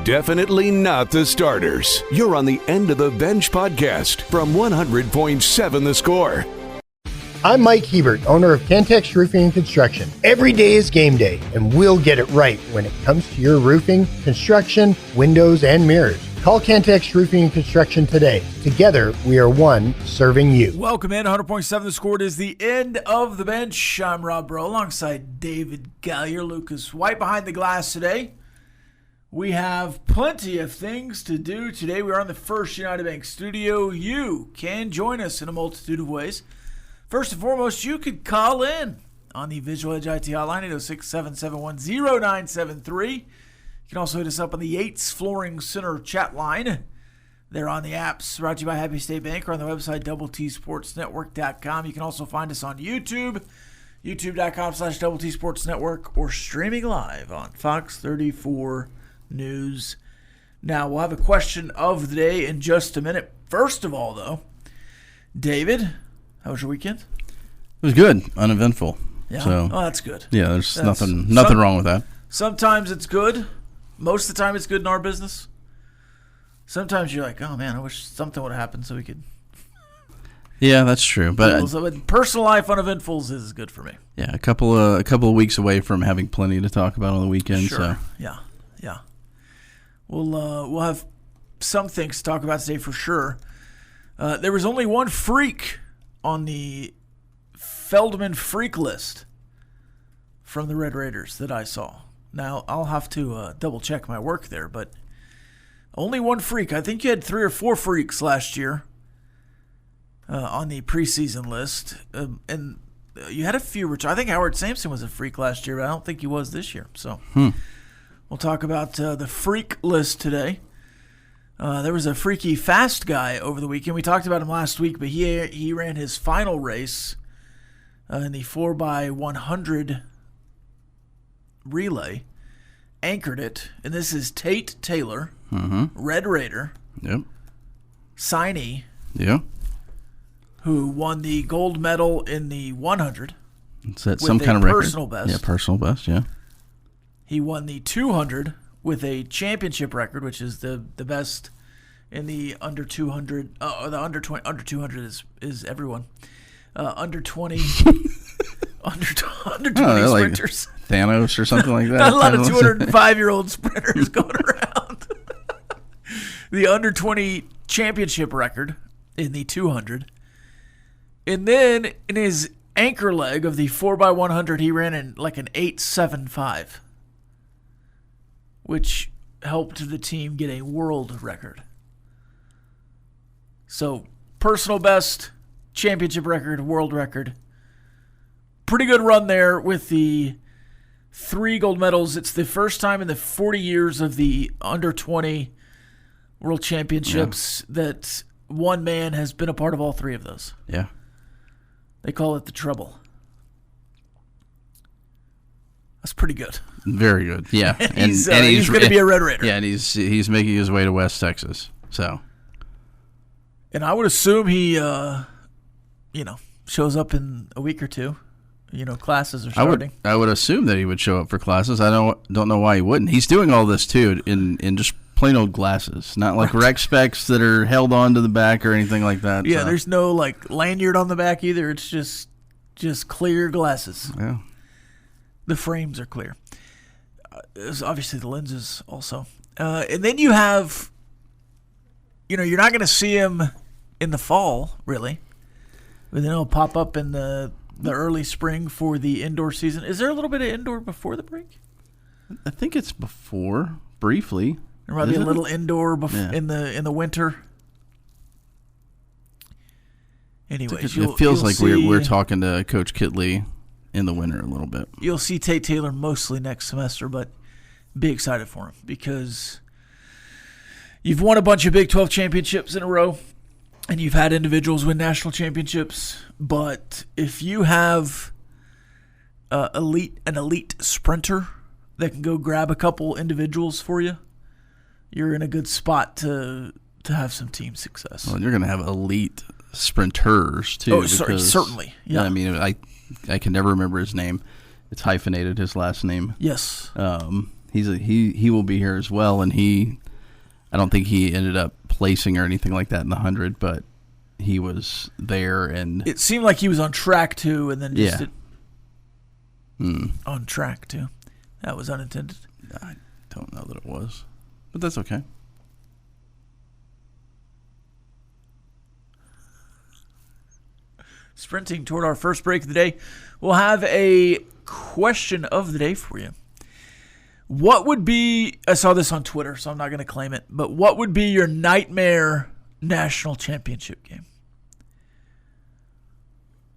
Definitely not the starters. You're on the End of the Bench podcast from 100.7 The Score. I'm Mike Hebert, owner of Cantex Roofing and Construction. Every day is game day, and we'll get it right when it comes to your roofing, construction, windows, and mirrors. Call Cantex Roofing and Construction today. Together, we are one serving you. Welcome in. 100.7 The Score. It is the End of the Bench. I'm Rob Breaux alongside David Collier, Lucas White behind the glass today. We have plenty of things to do today. We are in the First United Bank studio. You can join us in a multitude of ways. First and foremost, you could call in on the Visual Edge IT hotline, 806-771-0973. You can also hit us up on the Yates Flooring Center chat line. They're on the apps, brought to you by Happy State Bank, or on the website, doubleTSportsNetwork.com. You can also find us on YouTube, youtube.com/doubleTSportsNetwork, or streaming live on Fox 34 News. Now, we'll have a question of the day in just a minute. First of all, though, David, how was your weekend? It was good, uneventful. Yeah. So, oh, that's good. Yeah, there's nothing wrong with that. Sometimes it's good. Most of the time it's good in our business. Sometimes you're like, oh man, I wish something would have happened so we could. Yeah, that's true. But personal life uneventfuls is good for me. Yeah, a couple of weeks away from having plenty to talk about on the weekend. Sure. So. Yeah. We'll have some things to talk about today for sure. There was only one freak on the Feldman freak list from the Red Raiders that I saw. Now, I'll have to double-check my work there, but only one freak. I think you had 3 or 4 freaks last year on the preseason list, and you had a few. I think Howard Sampson was a freak last year, but I don't think he was this year. So we'll talk about the freak list today. There was a freaky fast guy over the weekend. We talked about him last week, but he ran his final race in the 4x100 relay, anchored it, and this is Tate Taylor, Red Raider, signee, who won the gold medal in the 100. Is that some kind of record? Personal best. Yeah, personal best. Yeah. He won the 200 with a championship record, which is the best in the under 200. The under 200 is everyone. Under 20. Under 20 sprinters. Like Thanos or something like that. Not a lot of 205-year-old sprinters going around. The under 20 championship record in the 200. And then in his anchor leg of the 4x100, he ran in like an 8.75, which helped the team get a world record. So, personal best, championship record, world record. Pretty good run there with the 3 gold medals. It's the first time in the 40 years of the under 20 world championships that one man has been a part of all 3 of those. Yeah. They call it the treble. That's pretty good. Very good. Yeah. and he's going to be a Red Raider. Yeah, and he's making his way to West Texas. So. And I would assume he, shows up in a week or two. Classes are starting. I would assume that he would show up for classes. I don't know why he wouldn't. He's doing all this too in just plain old glasses, not like rec specs that are held on to the back or anything like that. Yeah, there's no like lanyard on the back either. It's just clear glasses. Yeah, the frames are clear. There's obviously the lenses also, and then you have, you're not going to see him in the fall really, but then he'll pop up in the early spring for the indoor season. Is there a little bit of indoor before the break? I think it's before, briefly. There might be a little indoor in the winter. Anyways, it feels like we're talking to Coach Kitley in the winter a little bit. You'll see Tate Taylor mostly next semester, but be excited for him because you've won a bunch of Big 12 championships in a row. And you've had individuals win national championships, but if you have an elite sprinter that can go grab a couple individuals for you, you're in a good spot to have some team success. Well, you're going to have elite sprinters too. Oh, certainly. Yeah. I mean, I can never remember his name. It's hyphenated, his last name. Yes. He will be here as well, and I don't think he ended up placing or anything like that in the 100, but he was there, and it seemed like he was on track too, and then just yeah. On track too. That was unintended. I don't know that it was, but that's okay. Sprinting toward our first break of the day, we'll have a question of the day for you. What would be, I saw this on Twitter, so I'm not going to claim it, but what would be your nightmare national championship game?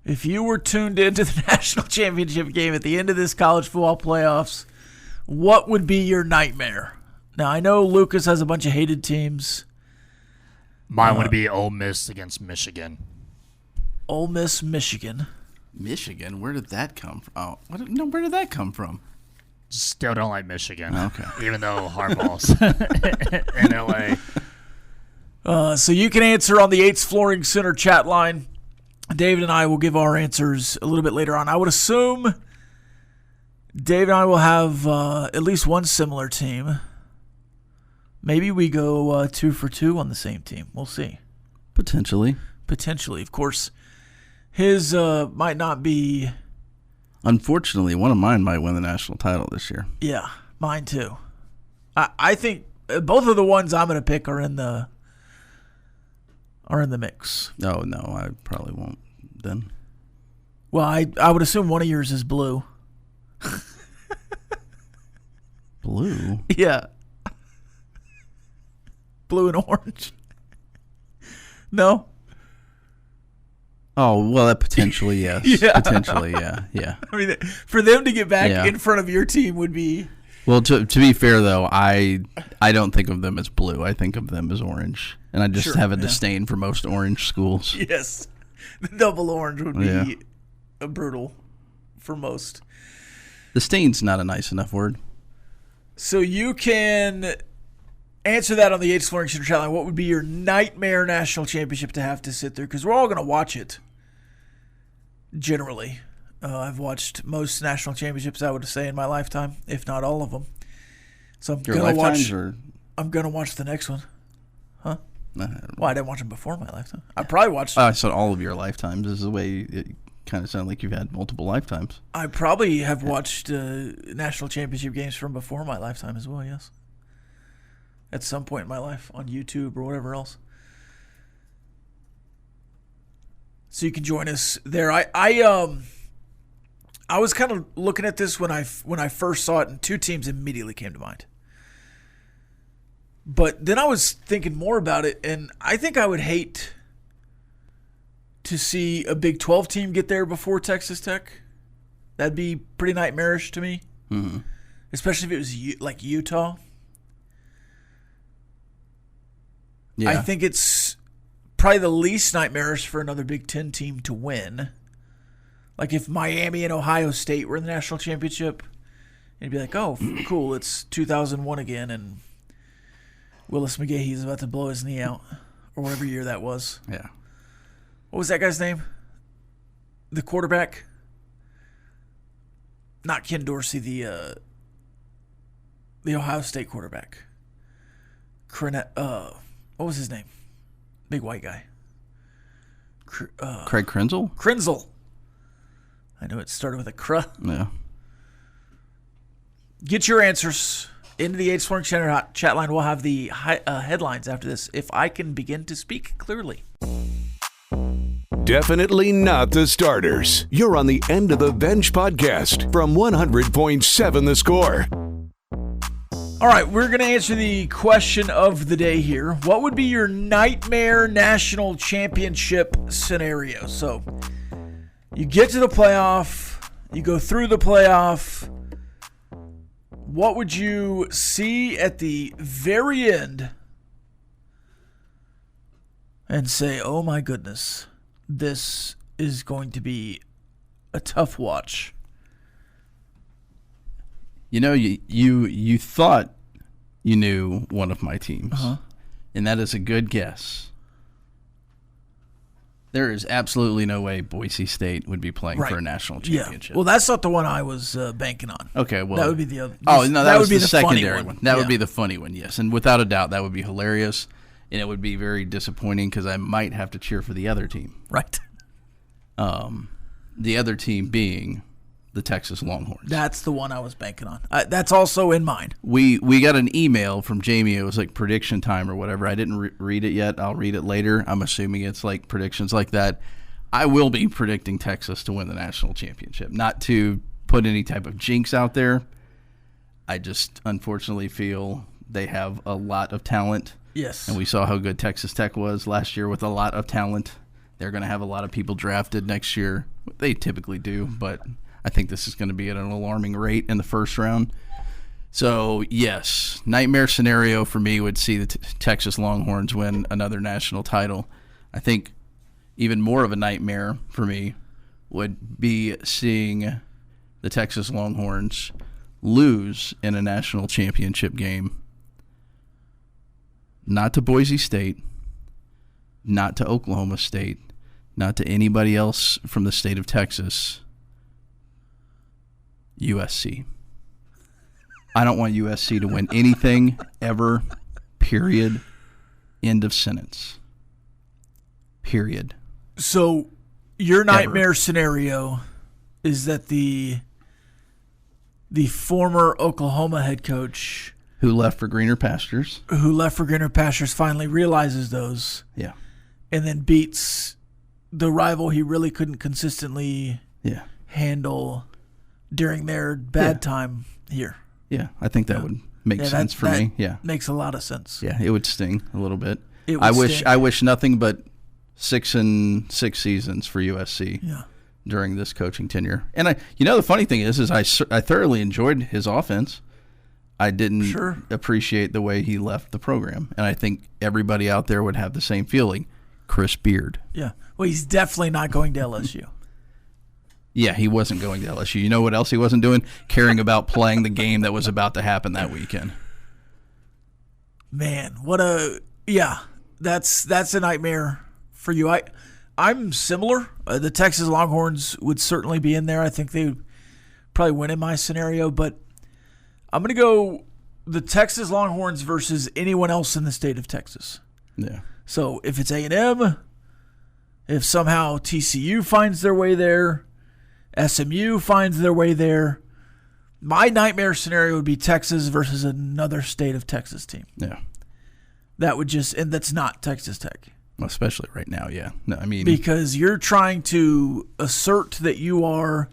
If you were tuned into the national championship game at the end of this college football playoffs, what would be your nightmare? Now, I know Lucas has a bunch of hated teams. Mine would be Ole Miss against Michigan. Ole Miss, Michigan. Michigan? Where did that come from? Oh, where did that come from? Still don't like Michigan. Okay. Even though Harbaugh's in L.A. So you can answer on the Yates Flooring Center chat line. David and I will give our answers a little bit later on. I would assume Dave and I will have at least one similar team. Maybe we go 2 for 2 on the same team. We'll see. Potentially. Of course, his might not be. Unfortunately, one of mine might win the national title this year. Yeah, mine too. I think both of the ones I'm going to pick are in the mix. Oh, no, I probably won't then. Well, I would assume one of yours is blue. Blue? Yeah. Blue and orange. No? Oh, well, that potentially, yes. Yeah. Potentially, yeah. I mean, for them to get back Yeah. in front of your team would be... Well, to be fair, though, I don't think of them as blue. I think of them as orange. And I just have a disdain for most orange schools. Yes. The double orange would be brutal for most. Disdain's not a nice enough word. So you can answer that on the Yates Flooring Center chat line. What would be your nightmare national championship to have to sit through? Because we're all going to watch it, generally. I've watched most national championships, I would say, in my lifetime, if not all of them. So I'm going to watch the next one. Huh? Well, I didn't watch them before my lifetime. I probably watched... I said all of your lifetimes is the way it kind of sounded like you've had multiple lifetimes. I probably have watched national championship games from before my lifetime as well, yes. At some point in my life on YouTube or whatever else. So you can join us there. I was kind of looking at this when I first saw it, and two teams immediately came to mind. But then I was thinking more about it, and I think I would hate to see a Big 12 team get there before Texas Tech. That'd be pretty nightmarish to me, especially if it was like Utah. Yeah. I think it's probably the least nightmarish for another Big 10 team to win. Like if Miami and Ohio State were in the national championship, it'd be like, oh, cool, it's 2001 again, and Willis McGahee's about to blow his knee out, or whatever year that was. Yeah. What was that guy's name? The quarterback? Not Ken Dorsey, the Ohio State quarterback. What was his name? Big white guy. Craig Krenzel? Krenzel. I know it started with a cr. Yeah. Get your answers into the Yates Flooring Center chat line. We'll have the headlines after this, if I can begin to speak clearly. Definitely not the starters. You're on the End of the Bench podcast from 100.7 The Score. All right, we're going to answer the question of the day here. What would be your nightmare national championship scenario? So you get to the playoff, you go through the playoff. What would you see at the very end and say, oh my goodness, this is going to be a tough watch? You know, you thought you knew one of my teams, and that is a good guess. There is absolutely no way Boise State would be playing for a national championship. Yeah. Well, that's not the one I was banking on. Okay, well. That would be the other. Oh, no, that would be the secondary one. That would be the funny one, yes. And without a doubt, that would be hilarious. And it would be very disappointing because I might have to cheer for the other team. Right. The other team being the Texas Longhorns. That's the one I was banking on. That's also in mind. We got an email from Jamie. It was like prediction time or whatever. I didn't read it yet. I'll read it later. I'm assuming it's like predictions like that. I will be predicting Texas to win the national championship. Not to put any type of jinx out there. I just unfortunately feel they have a lot of talent. Yes. And we saw how good Texas Tech was last year with a lot of talent. They're going to have a lot of people drafted next year. They typically do, but I think this is going to be at an alarming rate in the first round. So, yes, nightmare scenario for me would see the Texas Longhorns win another national title. I think even more of a nightmare for me would be seeing the Texas Longhorns lose in a national championship game. Not to Boise State, not to Oklahoma State, not to anybody else from the state of Texas. USC. I don't want USC to win anything ever, period. End of sentence. Period. So your nightmare scenario is that the former Oklahoma head coach who left for greener pastures finally realizes those. Yeah. And then beats the rival he really couldn't consistently handle during their bad time here. Yeah, I think that would make sense for me. Yeah, makes a lot of sense. Yeah, it would sting a little bit. I wish nothing but 6 seasons for USC. Yeah. During this coaching tenure, and the funny thing is I thoroughly enjoyed his offense. I didn't appreciate the way he left the program, and I think everybody out there would have the same feeling. Chris Beard. Yeah. Well, he's definitely not going to LSU. Yeah, he wasn't going to LSU. You know what else he wasn't doing? Caring about playing the game that was about to happen that weekend. Man, that's a nightmare for you. I'm similar. The Texas Longhorns would certainly be in there. I think they would probably win in my scenario, but I'm going to go the Texas Longhorns versus anyone else in the state of Texas. Yeah. So if it's A&M, if somehow TCU finds their way there, SMU finds their way there, my nightmare scenario would be Texas versus another state of Texas team. Yeah. That would and that's not Texas Tech. Especially right now, yeah. No, I mean, because you're trying to assert that you are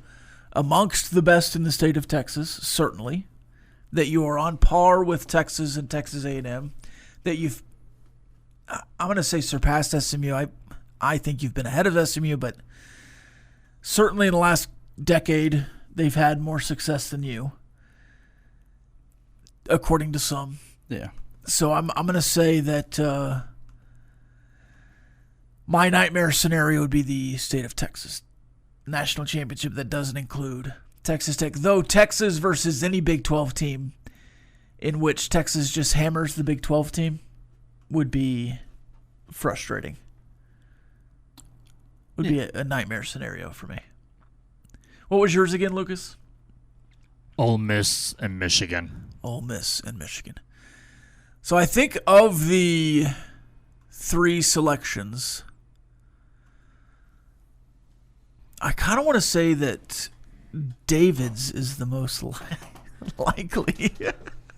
amongst the best in the state of Texas, certainly, that you are on par with Texas and Texas A&M, that you've, I'm going to say surpassed SMU. I think you've been ahead of SMU, but certainly in the last decade, they've had more success than you, according to some. Yeah. So I'm going to say that my nightmare scenario would be the state of Texas national championship that doesn't include Texas Tech. Though Texas versus any Big 12 team in which Texas just hammers the Big 12 team would be frustrating. Would be a nightmare scenario for me. What was yours again, Lucas? Ole Miss and Michigan. Ole Miss and Michigan. So I think of the 3 selections, I kind of want to say that David's is the most likely.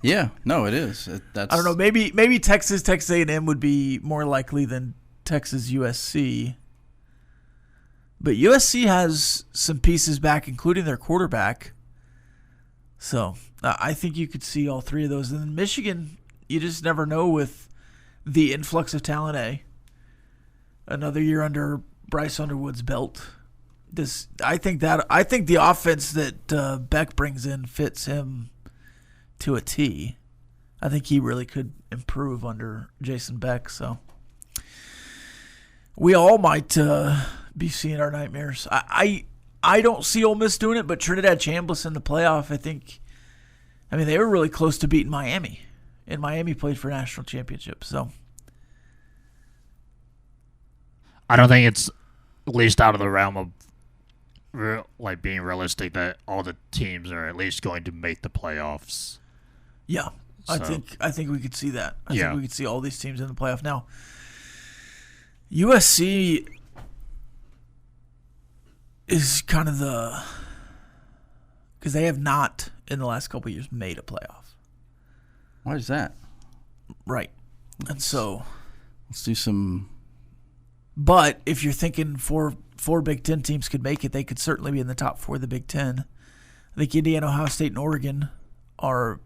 Yeah, no, it is. I don't know. Maybe Texas A&M would be more likely than Texas USC. But USC has some pieces back, including their quarterback. So I think you could see all 3 of those. And then Michigan, you just never know with the influx of talent. Another year under Bryce Underwood's belt. I think the offense that Beck brings in fits him to a T. I think he really could improve under Jason Beck. So we all might be seeing our nightmares. I don't see Ole Miss doing it, but Trinidad Chambliss in the playoff, I mean, they were really close to beating Miami, and Miami played for national championship. So I don't think it's at least out of the realm of being realistic that all the teams are at least going to make the playoffs. Yeah, I think we could see that. I think we could see all these teams in the playoff. Now, USC is kind of because they have not in the last couple of years made a playoff. Why is that? Right. And so let's do some. But if you're thinking four Big Ten teams could make it, they could certainly be in the top 4 of the Big Ten. I think Indiana, Ohio State, and Oregon are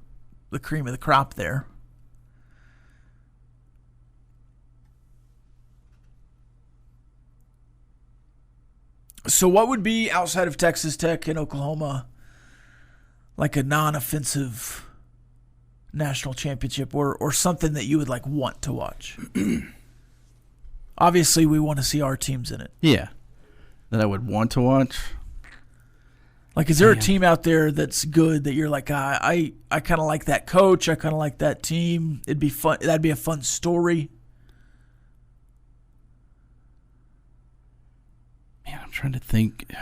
the cream of the crop there. So what would be, outside of Texas Tech and Oklahoma, like a non-offensive national championship or something that you would want to watch? Obviously, we want to see our teams in it. Yeah. That I would want to watch. Is there a team out there that's good that you're like, I kind of like that coach, I kind of like that team, it'd be fun, that'd be a fun story? Man, I'm trying to think.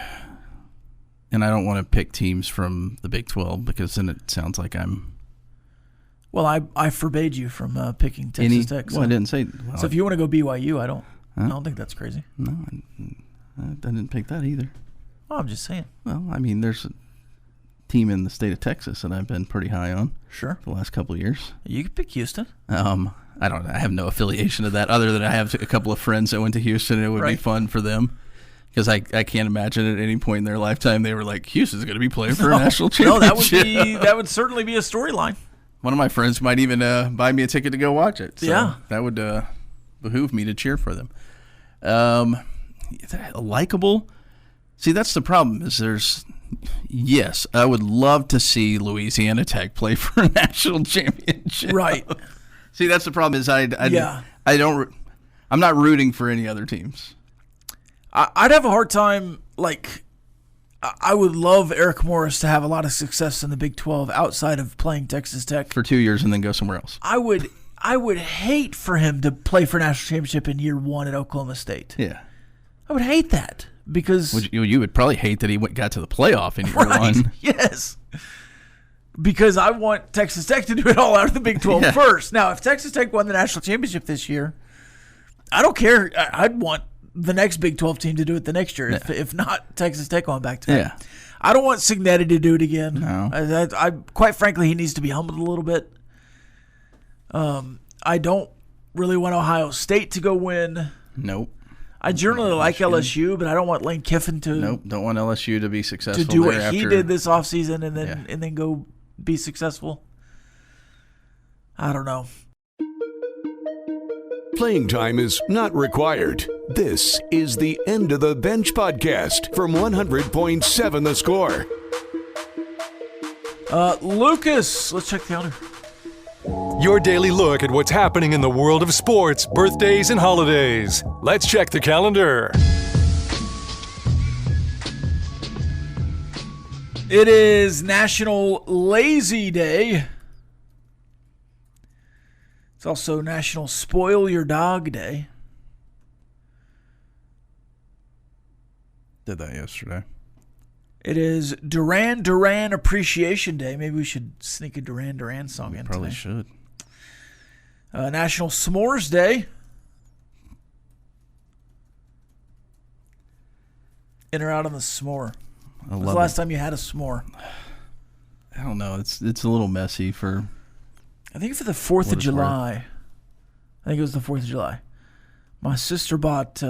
And I don't want to pick teams from the Big 12 because then it sounds like I'm... Well, I forbade you from picking Texas Tech. So. Well, I didn't say... Well, so if you want to go BYU, I don't think that's crazy. No, I didn't pick that either. Oh, I'm just saying. Well, I mean, there's a team in the state of Texas that I've been pretty high on. Sure. For the last couple of years. You could pick Houston. I don't know. I have no affiliation to that other than I have a couple of friends that went to Houston and it would be fun for them. Because I can't imagine at any point in their lifetime they were like, Houston's going to be playing for a national championship. No, that would certainly be a storyline. One of my friends might even buy me a ticket to go watch it. So yeah. That would behoove me to cheer for them. Likeable. See, that's the problem is yes, I would love to see Louisiana Tech play for a national championship. Right. See, that's the problem is I'm not rooting for any other teams. I'd have a hard time, I would love Eric Morris to have a lot of success in the Big 12 outside of playing Texas Tech. For 2 years and then go somewhere else. I would hate for him to play for national championship in year 1 at Oklahoma State. Yeah. I would hate that because... You would probably hate that he got to the playoff in year 1. Yes. Because I want Texas Tech to do it all out of the Big 12 first. Now, if Texas Tech won the national championship this year, I don't care. I'd want the next Big 12 team to do it the next year, if not Texas Tech on back to back. Yeah. I don't want Signetti to do it again. No. I quite frankly, he needs to be humbled a little bit. I don't really want Ohio State to go win. Nope. I generally like LSU, but I don't want Lane Kiffin to. Nope. Don't want LSU to be successful. To do what he did this offseason and then go be successful. I don't know. Playing time is not required. This is the End of the Bench podcast from 100.7 The Score. Lucas, let's check the calendar. Your daily look at what's happening in the world of sports, birthdays, and holidays. Let's check the calendar. It is National Lazy Day. It's also National Spoil Your Dog Day. Did that yesterday. It is Duran Duran Appreciation Day. Maybe we should sneak a Duran Duran song in Probably today. should. National S'mores Day. In or out on the s'more? When was the last time you had a s'more? I don't know. It's a little messy for... I think for the 4th of July. I think it was the 4th of July. My sister bought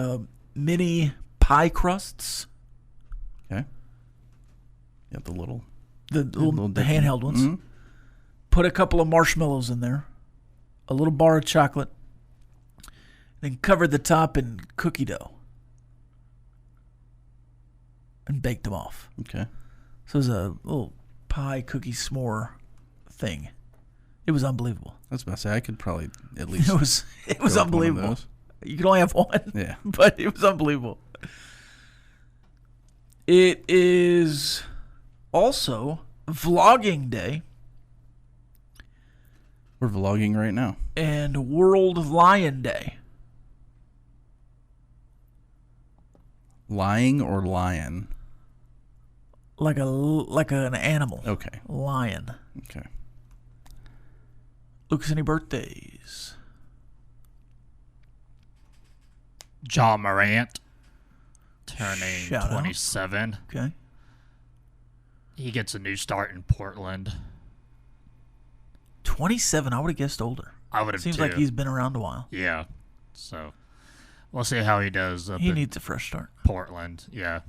mini pie crusts. Okay. You have the little handheld ones. Mm-hmm. Put a couple of marshmallows in there. A little bar of chocolate. Then covered the top in cookie dough. And baked them off. Okay. So it was a little pie cookie s'more thing. It was unbelievable. I was about to say, I could probably at least... It was unbelievable. You could only have one. Yeah. But it was unbelievable. It is also Vlogging Day. We're vlogging right now. And World Lion Day. Lying or lion? Like an animal. Okay. Lion. Okay. Lucas, any birthdays? John Morant, turning Shout out. 27. Okay. He gets a new start in Portland. 27. I would have guessed older. I would have Seems too. like he's been around a while. Yeah. So we'll see how he does up He in needs a fresh start. Portland. Yeah.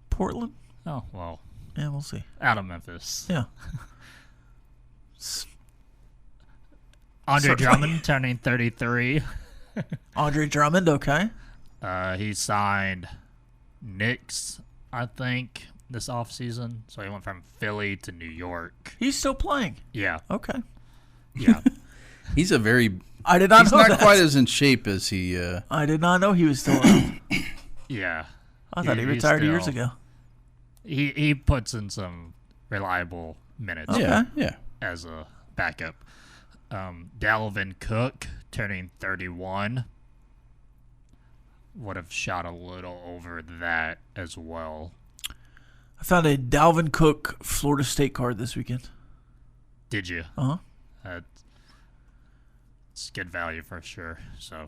Portland? Oh, well, Yeah, we'll see. out of Memphis. Yeah. Andre Certainly. Drummond turning 33. Andre Drummond, okay. He signed Knicks, I think, this offseason. So he went from Philly to New York. He's still playing. Yeah. Okay. Yeah. He's a very. I did not He's know not that. quite as in shape as he. I did not know he was still on. Yeah. I thought he He's retired years still- ago. He puts in some reliable minutes Yeah. Yeah. as a backup. Dalvin Cook turning 31. Would have shot a little over that as well. I found a Dalvin Cook Florida State card this weekend. Did you? Uh-huh. It's good value for sure. So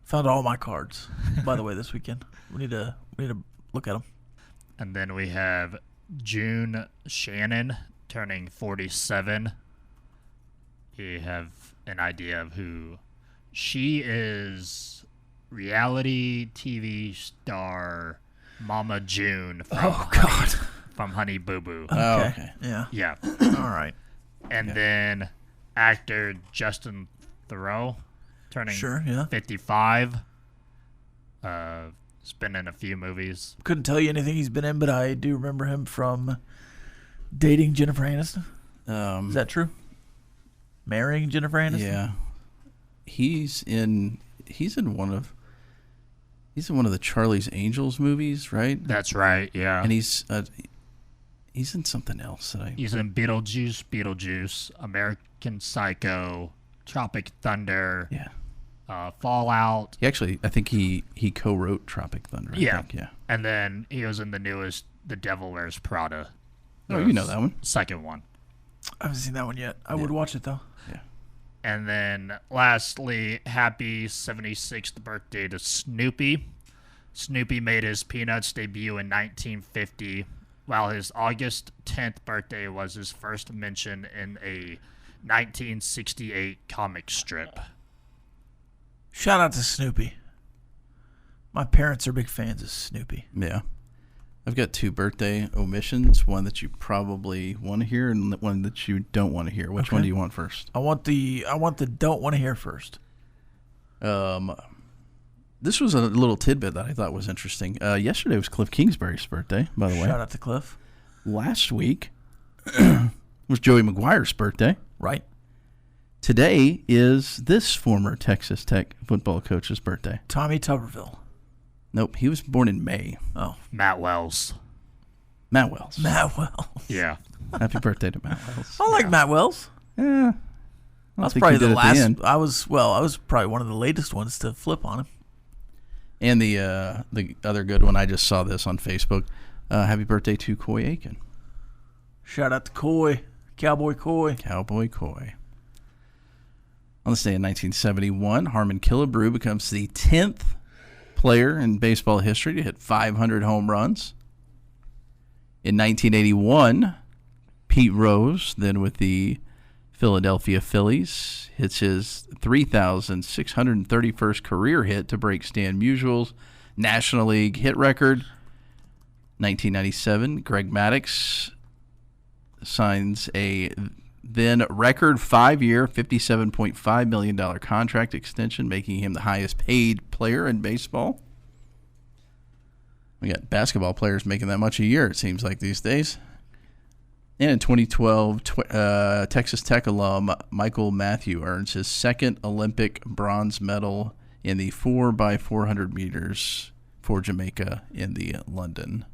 Found all my cards, by the way, this weekend. We need to look at them. And then we have June Shannon turning 47. You have an idea of who she is. Reality TV star Mama June from Honey Boo Boo. Oh, okay. Yeah. Yeah. All right. And then actor Justin Theroux turning Sure, yeah. 55. He's been in a few movies. Couldn't tell you anything he's been in, but I do remember him from dating Jennifer Aniston. Is that true? Marrying Jennifer Aniston? Yeah. He's in one of the Charlie's Angels movies, right? That's right, yeah. And he's in something else that He's in Beetlejuice, American Psycho, Tropic Thunder, Fallout. He actually, I think he co-wrote Tropic Thunder. I think, yeah. And then he was in the newest The Devil Wears Prada. Oh, you know that one. Second one. I haven't seen that one yet. I would watch it, though. Yeah. And then lastly, happy 76th birthday to Snoopy. Snoopy made his Peanuts debut in 1950, while his August 10th birthday was his first mention in a 1968 comic strip. Shout out to Snoopy. My parents are big fans of Snoopy. Yeah. I've got two birthday omissions, one that you probably want to hear and one that you don't want to hear. Which one do you want first? I want the don't want to hear first. This was a little tidbit that I thought was interesting. Yesterday was Cliff Kingsbury's birthday, by the way. Shout out to Cliff. Last week was Joey McGuire's birthday. Right. Today is this former Texas Tech football coach's birthday. Tommy Tuberville. Nope, he was born in May. Oh. Matt Wells. Matt Wells. Matt Wells. Yeah. Happy birthday to Matt Wells. I like Matt Wells. Yeah. I was probably the last. I was probably one of the latest ones to flip on him. And the other good one, I just saw this on Facebook. Happy birthday to Coy Aiken. Shout out to Coy. Cowboy Coy. Cowboy Coy. On this day in 1971, Harmon Killebrew becomes the 10th player in baseball history to hit 500 home runs. In 1981, Pete Rose, then with the Philadelphia Phillies, hits his 3,631st career hit to break Stan Musial's National League hit record. 1997, Greg Maddux signs a then record 5-year, $57.5 million contract extension, making him the highest paid player in baseball. We got basketball players making that much a year, it seems like these days. And in 2012, Texas Tech alum Michael Matthew earns his second Olympic bronze medal in the 4x400 meters for Jamaica in the London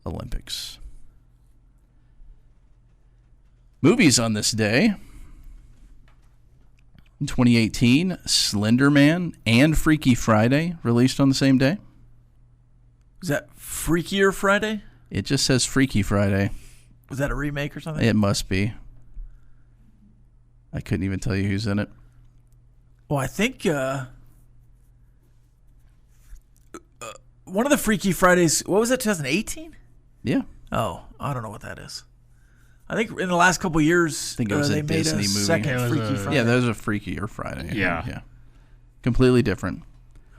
Olympics. Movies on this day. In 2018, Slender Man and Freaky Friday released on the same day. Is that Freakier Friday? It just says Freaky Friday. Was that a remake or something? It must be. I couldn't even tell you who's in it. Well, I think one of the Freaky Fridays, what was it, 2018? Yeah. Oh, I don't know what that is. I think in the last couple of years, I think it was they a made Disney a movie. second It was Freaky a- Friday. Yeah, those are Freakier Friday. Yeah. Completely different.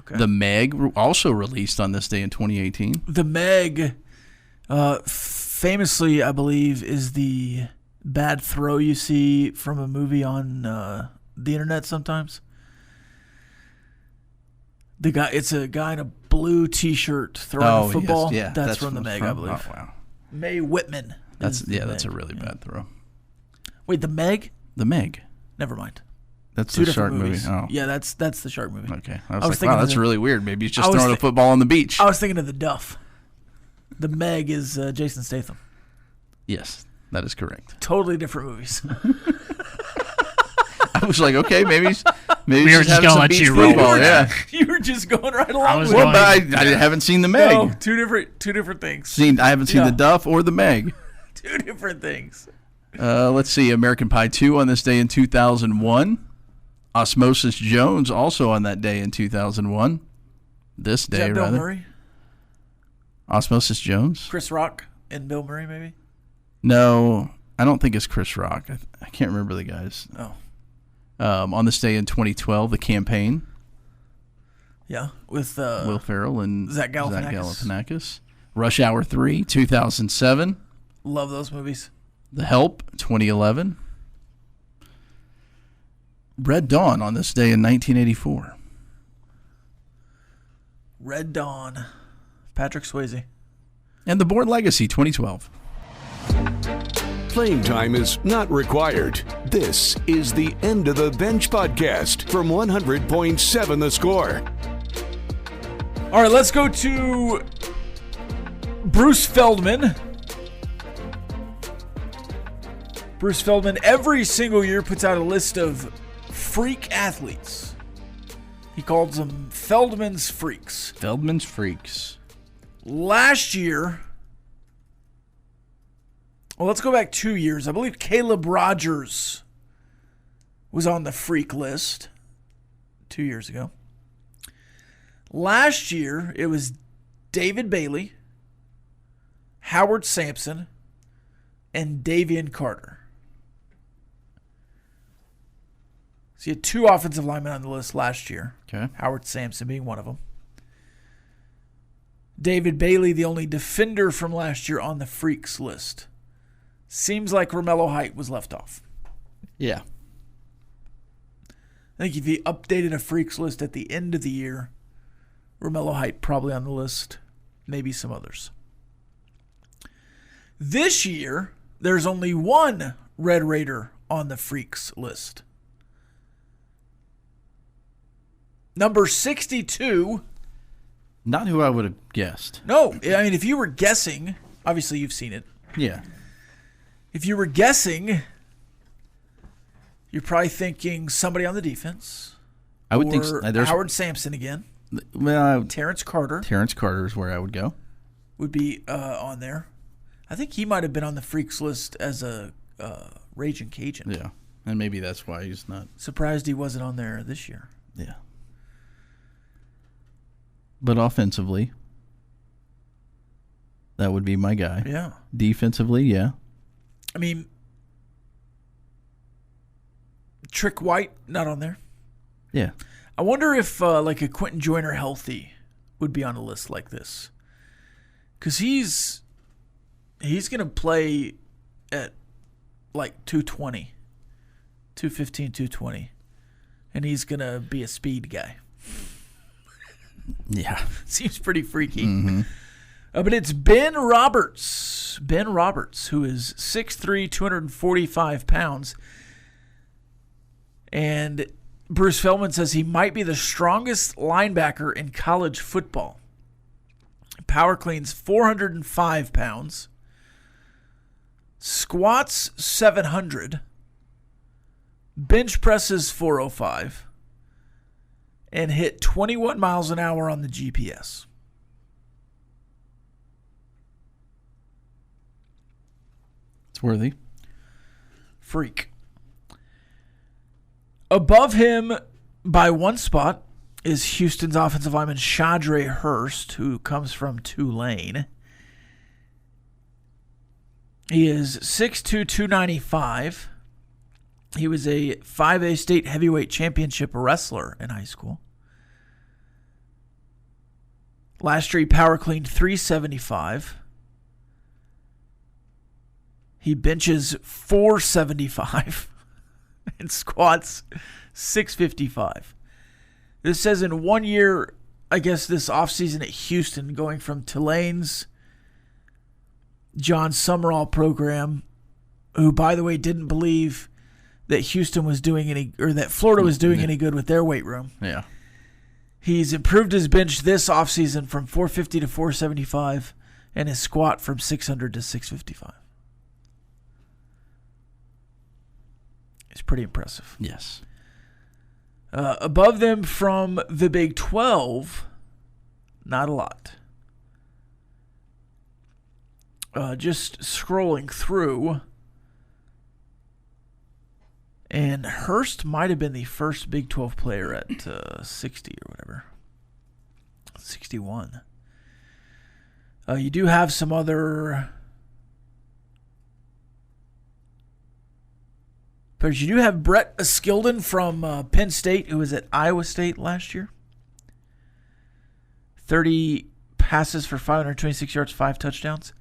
Okay. The Meg also released on this day in 2018. The Meg, famously, I believe, is the bad throw you see from a movie on the internet sometimes. It's a guy in a blue T-shirt throwing a football. Yes, yeah, that's from the Meg, I believe. Oh, wow. May Whitman. That's is the that's a Meg. really bad throw. Wait, the Meg? The Meg. Never mind. That's Two the shark different movie. movies. Oh. Yeah, that's the shark movie. Okay. I I was was like, thinking wow, of that's the- really weird. Maybe he's I just was throwing a thi- football on the beach. I was thinking of the Duff. The Meg is Jason Statham. Yes, that is correct. Totally different movies. I was like, okay, maybe he's We were just just having gonna some let beach you roll football. with Yeah. You were just going right along I was with Well, it. but I haven't seen the Meg. No, two different things. I haven't seen Yeah. the Duff or the Meg. Two different things. Let's see. American Pie 2 on this day in 2001. Osmosis Jones also on that day in 2001. This Is day, that Bill rather. Murray? Osmosis Jones? Chris Rock and Bill Murray, maybe? No, I don't think it's Chris Rock. I can't remember the guys. Oh. On this day in 2012, The Campaign. Yeah, with Will Ferrell and Zach Galifianakis. Galifianakis. Rush Hour 3, 2007. love those movies. The Help, 2011. Red Dawn on this day in 1984. Red Dawn. Patrick Swayze. And The Bourne Legacy, 2012. Playing time is not required. This is the End of the Bench podcast from 100.7 The Score. All right, let's go to Bruce Feldman. Bruce Feldman every single year puts out a list of freak athletes. He calls them Feldman's Freaks. Feldman's Freaks. Last year, well, let's go back 2 years. I believe Caleb Rogers was on the freak list 2 years ago. Last year, it was David Bailey, Howard Sampson, and Davian Carter. So you had two offensive linemen on the list last year. Okay. Howard Sampson being one of them. David Bailey, the only defender from last year on the freaks list. Seems like Romello Height was left off. Yeah. I think if you updated a freaks list at the end of the year, Romello Height probably on the list, maybe some others. This year, there's only one Red Raider on the freaks list. Number 62. Not who I would have guessed. No, I mean, if you were guessing, obviously you've seen it. Yeah. If you were guessing, you're probably thinking somebody on the defense. I would think or there's Howard Sampson again. well, Terrence Carter Terrence Carter is where I would go. would be on there. I think he might have been on the freaks list as a Raging Cajun. Yeah. And maybe that's why he's not. Surprised he wasn't on there this year. Yeah. But offensively, that would be my guy. Yeah. Defensively, yeah. I mean, Trick White, not on there. Yeah. I wonder if like a Quentin Joyner healthy would be on a list like this. Because he's going to play at like 220, 215, 220. And he's going to be a speed guy. Yeah. Seems pretty freaky. But it's Ben Roberts. Ben Roberts, who is 6'3", 245 pounds. And Bruce Feldman says he might be the strongest linebacker in college football. Power cleans 405 pounds. Squats 700. Bench presses 405. And hit 21 miles an hour on the GPS. Worthy. Freak. Above him by one spot is Houston's offensive lineman Shadre Hurst, who comes from Tulane. He is 6'2", 295. He was a 5A state heavyweight championship wrestler in high school. Last year he power cleaned 375. He benches 475 and squats 655. This says in 1 year, I guess this offseason at Houston, going from Tulane's John Summerall program, who, by the way, didn't believe that Houston was doing any, or that Florida was doing any good with their weight room. Yeah. He's improved his bench this offseason from 450 to 475 and his squat from 600 to 655. It's pretty impressive. Yes. Above them from the Big 12, not a lot. Just scrolling through, and Hurst might have been the first Big 12 player at 60 or whatever. 61. You do have some other... But you do have Brett Skilden from Penn State, who was at Iowa State last year. 30 passes for 526 yards, 5 touchdowns.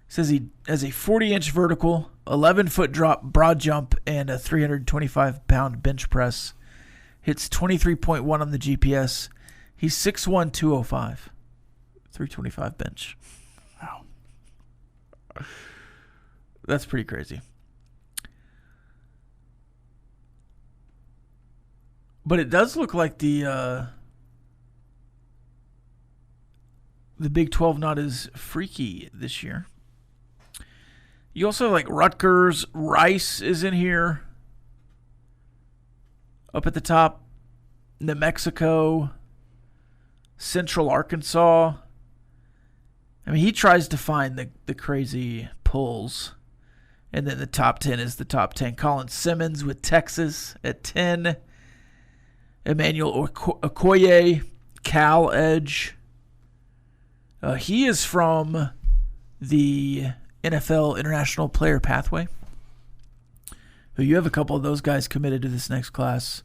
Says he has a 40-inch vertical, 11-foot drop, broad jump, and a 325-pound bench press. Hits 23.1 on the GPS. He's 6'1", 205. 325 bench. Wow. That's pretty crazy. But it does look like the Big 12 not as freaky this year. You also have like Rutgers. Rice is in here. Up at the top, New Mexico, Central Arkansas. I mean, he tries to find the crazy pulls. And then the top 10 is the top 10. Colin Simmons with Texas at 10. Emmanuel Okoye, Cal Edge. He is from the NFL International Player Pathway. Who you have a couple of those guys committed to this next class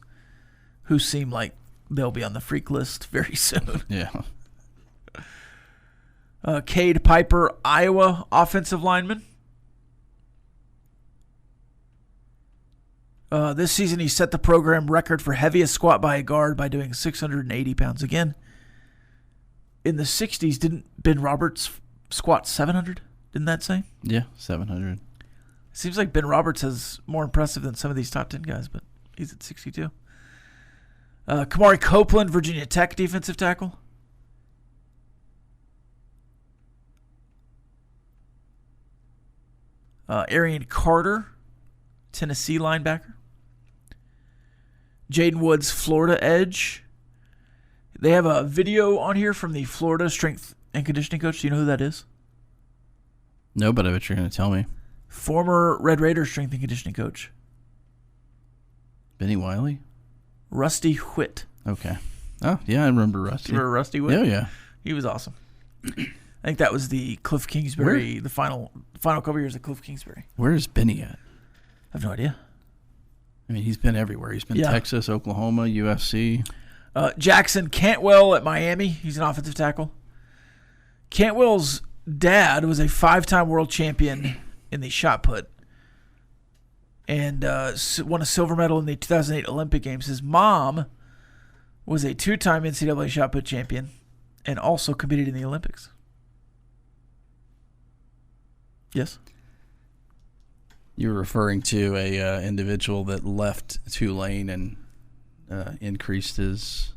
who seem like they'll be on the freak list very soon. Yeah. Cade Piper, Iowa offensive lineman. This season, he set the program record for heaviest squat by a guard by doing 680 pounds. Again, in the 60s, didn't Ben Roberts squat 700? Didn't that say? Yeah, 700. Seems like Ben Roberts is more impressive than some of these top 10 guys, but he's at 62. Kamari Copeland, Virginia Tech defensive tackle. Arian Carter, Tennessee linebacker. Jaden Woods, Florida edge. They have a video on here from the Florida strength and conditioning coach. Do you know who that is? No, but I bet you're going to tell me. Former Red Raiders strength and conditioning coach. Benny Wiley? Rusty Whitt. Okay. Oh, yeah, I remember Rusty. You remember Rusty Whitt? Yeah, yeah. He was awesome. I think that was the Cliff Kingsbury, the final couple years of Cliff Kingsbury. Where is Benny at? I have no idea. I mean, he's been everywhere. He's been Texas, Oklahoma, UFC. Jackson Cantwell at Miami. He's an offensive tackle. Cantwell's dad was a 5-time world champion in the shot put and won a silver medal in the 2008 Olympic Games. His mom was a 2-time NCAA shot put champion and also competed in the Olympics. Yes? You were referring to a individual that left Tulane and increased his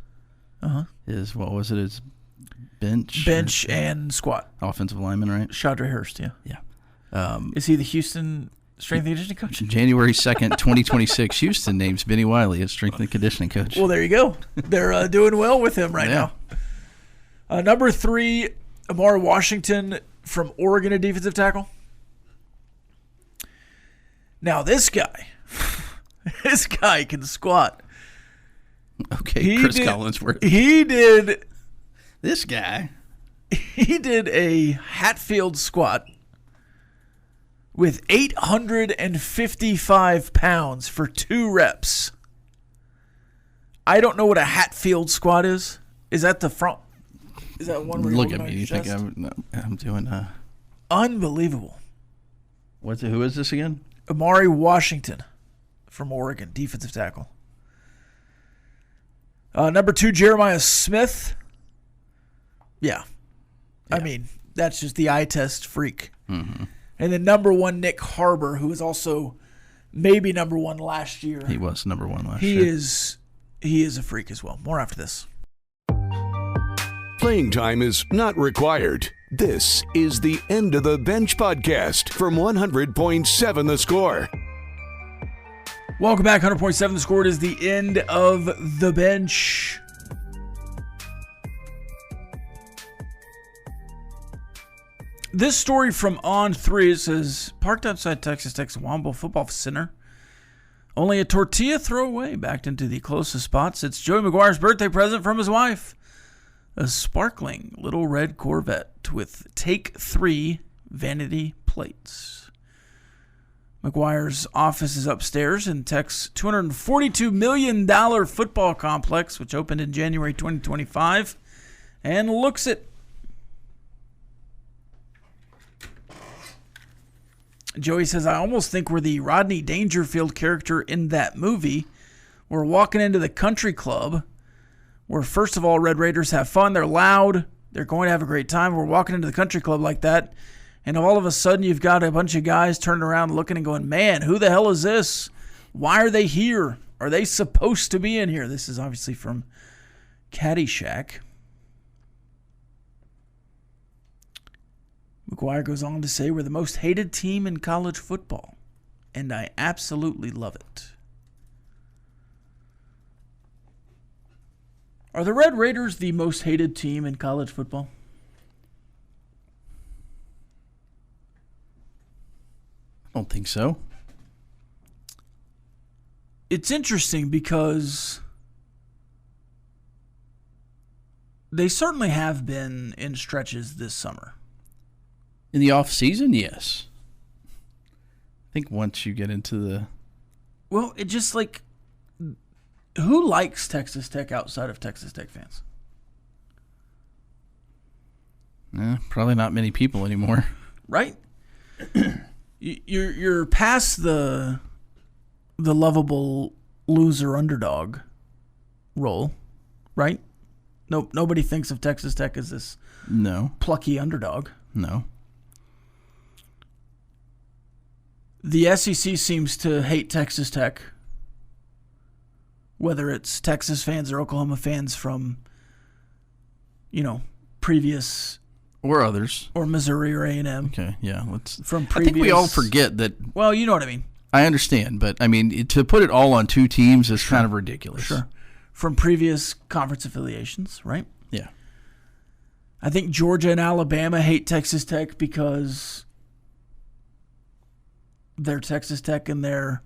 what was it? His bench and squat. Offensive lineman, right? Shadre Hurst, yeah. Yeah. Is he the Houston strength and conditioning coach? January 2nd, 2026, Houston names Benny Wiley as strength and conditioning coach. Well, there you go. They're doing well with him right now. Number 3, Amar Washington from Oregon, a defensive tackle. Now this guy can squat. Okay, Chris Collinsworth. He did This guy. He did a Hatfield squat with 855 pounds for 2 reps. I don't know what a Hatfield squat is. Is that the front? Is that one where you Look at me. You think I'm doing Unbelievable. Who is this again? Amari Washington from Oregon, defensive tackle. Number 2, Jeremiah Smith. Yeah. I mean, that's just the eye test freak. Mm-hmm. And then number 1, Nick Harbor, who was also maybe number 1 last year. He was number 1 last year. He is a freak as well. More after this. Playing time is not required. This is the End of the Bench podcast from 100.7 The Score. Welcome back. 100.7 The Score. It is the End of the Bench. This story from On3 says, parked outside Texas Tech's Womble Football Center. Only a tortilla throw away, backed into the closest spots. It's Joey McGuire's birthday present from his wife. A sparkling little red Corvette with Take 3 vanity plates. McGuire's office is upstairs in Tech's $242 million football complex, which opened in January 2025, and looks it. Joey says, I almost think we're the Rodney Dangerfield character in that movie. We're walking into the country club where, first of all, Red Raiders have fun. They're loud. They're going to have a great time. We're walking into the country club like that. And all of a sudden, you've got a bunch of guys turning around looking and going, man, who the hell is this? Why are they here? Are they supposed to be in here? This is obviously from Caddyshack. McGuire goes on to say, we're the most hated team in college football, and I absolutely love it. Are the Red Raiders the most hated team in college football? I don't think so. It's interesting because they certainly have been in stretches this summer. In the off season, yes. I think once you get into the... Well, it just like... Who likes Texas Tech outside of Texas Tech fans? Probably not many people anymore. Right? You're past the lovable loser underdog role, right? Nobody thinks of Texas Tech as this plucky underdog. No. The SEC seems to hate Texas Tech, whether it's Texas fans or Oklahoma fans from, previous... Or others. Or Missouri or A&M. Okay, yeah. From previous... I think we all forget that... Well, you know what I mean. I understand, but, to put it all on 2 teams is kind of ridiculous. Sure. From previous conference affiliations, right? Yeah. I think Georgia and Alabama hate Texas Tech because they're Texas Tech and they're,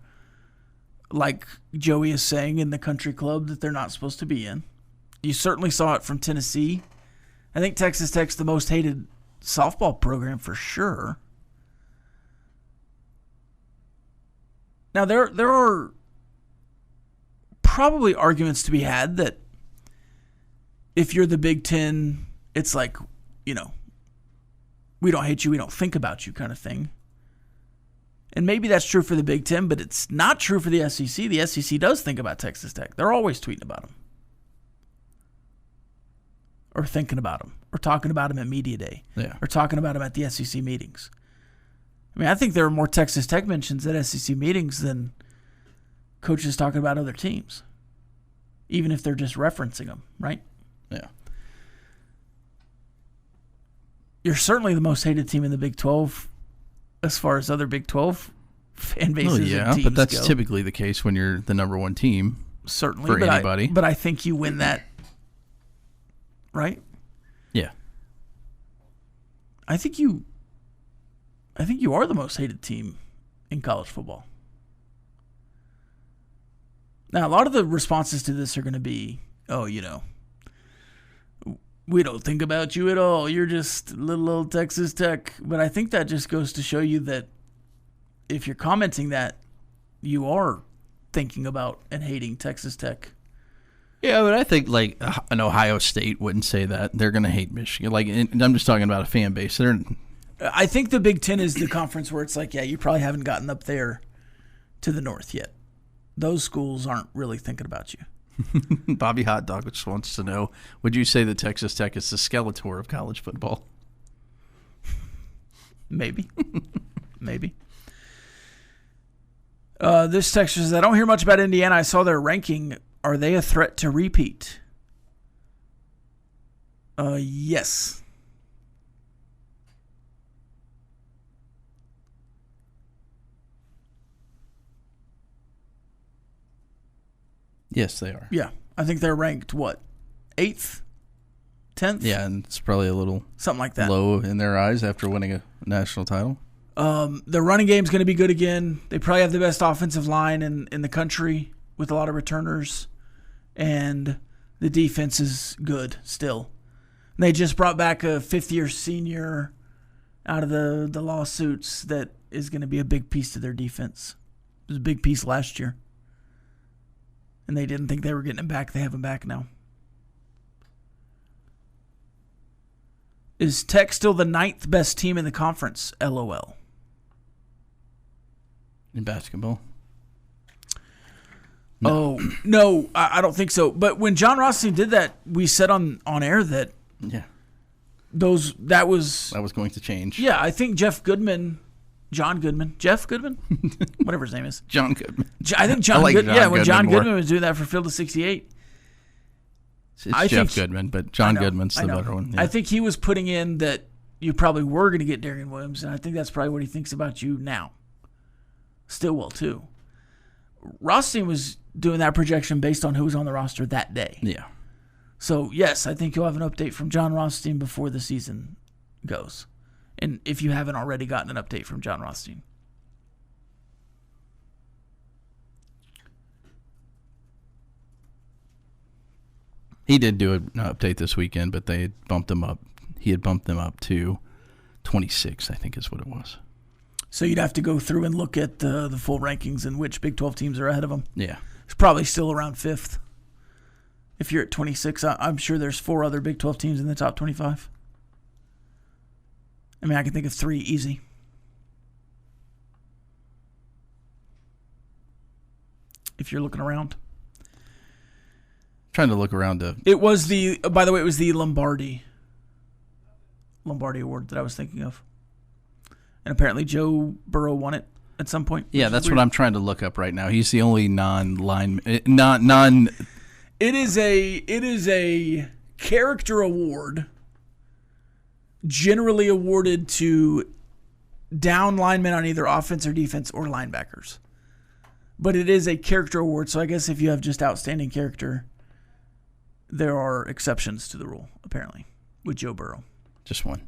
like Joey is saying, in the country club that they're not supposed to be in. You certainly saw it from Tennessee. I think Texas Tech's the most hated softball program for sure. Now, there are probably arguments to be had that if you're the Big Ten, it's like, we don't hate you, we don't think about you kind of thing. And maybe that's true for the Big Ten, but it's not true for the SEC. The SEC does think about Texas Tech. They're always tweeting about them. Or thinking about them. Or talking about them at Media Day. Yeah. Or talking about them at the SEC meetings. I think there are more Texas Tech mentions at SEC meetings than coaches talking about other teams. Even if they're just referencing them, right? Yeah. You're certainly the most hated team in the Big 12 as far as other Big 12 fan bases and teams but that's go. typically the case when you're the number 1 team. Certainly, for anybody. But I think you win that, right? Yeah. I think you are the most hated team in college football. Now, a lot of the responses to this are going to be, we don't think about you at all. You're just little old Texas Tech. But I think that just goes to show you that if you're commenting that, you are thinking about and hating Texas Tech. Yeah, but I think like an Ohio State wouldn't say that. They're going to hate Michigan. Like, I'm just talking about a fan base. I think the Big Ten is the conference where it's like, yeah, you probably haven't gotten up there to the north yet. Those schools aren't really thinking about you. Bobby Hot Dog just wants to know, would you say that Texas Tech is the Skeletor of college football? Maybe. Maybe. This text says, I don't hear much about Indiana. I saw their ranking. Are they a threat to repeat? Yes. Yes, they are. Yeah. I think they're ranked, what, 8th? 10th? Yeah, and it's probably a little something like that. Low in their eyes after winning a national title. The running game's going to be good again. They probably have the best offensive line in the country with a lot of returners. And the defense is good still. And they just brought back a fifth-year senior out of the lawsuits that is going to be a big piece to their defense. It was a big piece last year. And they didn't think they were getting him back. They have him back now. Is Tech still the 9th best team in the conference? LOL. In basketball? No. Oh, no, I don't think so. But when John Rothstein did that, we said on air that that was going to change. Yeah, I think Jeff Goodman, whatever his name is. John Goodman. I think John Goodman. Yeah, when John Goodman was doing that for Field of 68. It's Jeff Goodman, but John Goodman's the better one. Yeah. I think he was putting in that you probably were going to get Darian Williams, and I think that's probably what he thinks about you now. Stillwell, too. Rothstein was doing that projection based on who was on the roster that day. Yeah. So, yes, I think you'll have an update from John Rothstein before the season goes. And if you haven't already gotten an update from John Rothstein. He did do an update this weekend, but they had bumped him up. He had bumped them up to 26, I think is what it was. So you'd have to go through and look at the full rankings and which Big 12 teams are ahead of them. Yeah. It's probably still around 5th. If you're at 26, I'm sure there's 4 other Big 12 teams in the top 25. I mean, I can think of 3 easy. If you're looking around. Trying to look around to... By the way, it was the Lombardi Award that I was thinking of. And apparently Joe Burrow won it at some point. Yeah, that's what I'm trying to look up right now. He's the only non-line... It is a character award generally awarded to down linemen on either offense or defense or linebackers. But it is a character award, so I guess if you have just outstanding character, there are exceptions to the rule, apparently, with Joe Burrow. Just one.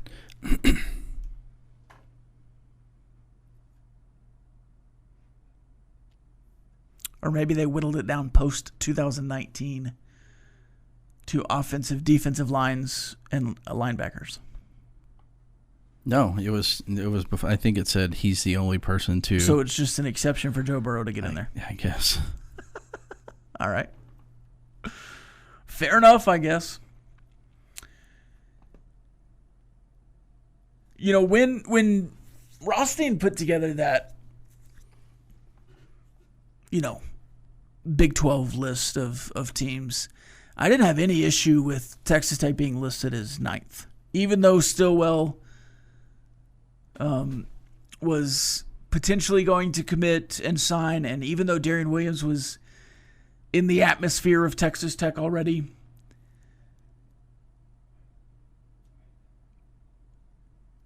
Or maybe they whittled it down post-2019 to offensive, defensive lines, and linebackers. No, it was before. I think it said he's the only person to... So it's just an exception for Joe Burrow to get in there. I guess. All right. Fair enough, I guess. You know, when Rothstein put together that, Big 12 list of teams, I didn't have any issue with Texas Tech being listed as 9th. Even though Stillwell was potentially going to commit and sign, and even though Darian Williams was in the atmosphere of Texas Tech already,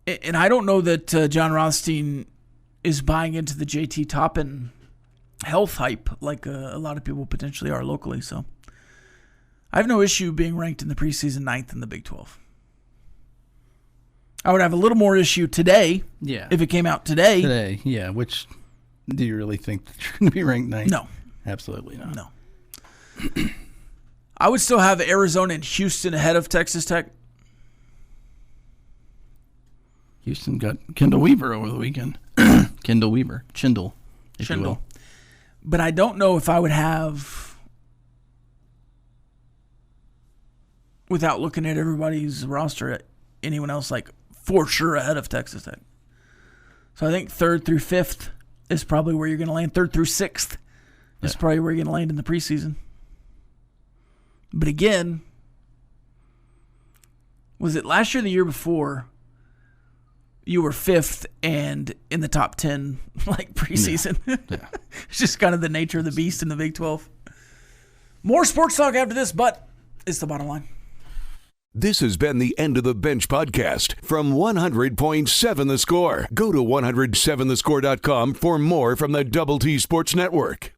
and I don't know that John Rothstein is buying into the JT Toppin health hype like a lot of people potentially are locally. So I have no issue being ranked in the preseason 9th in the Big 12. I would have a little more issue today if it came out today. Which do you really think that you're going to be ranked 9th? No. Absolutely not. No. I would still have Arizona and Houston ahead of Texas Tech. Houston got Kendall Weaver over the weekend. Kendall Weaver. Chindle, if you will. But I don't know if I would have, without looking at everybody's roster, anyone else like for sure ahead of Texas Tech. So I think 3rd through 5th is probably where you're going to land. 3rd through 6th is probably where you're going to land in the preseason. But again, was it last year or the year before you were 5th and in the top 10 like preseason? Yeah. It's just kind of the nature of the beast in the Big 12. More sports talk after this, but it's the bottom line. This has been the End of the Bench podcast from 100.7 The Score. Go to 107thescore.com for more from the Double T Sports Network.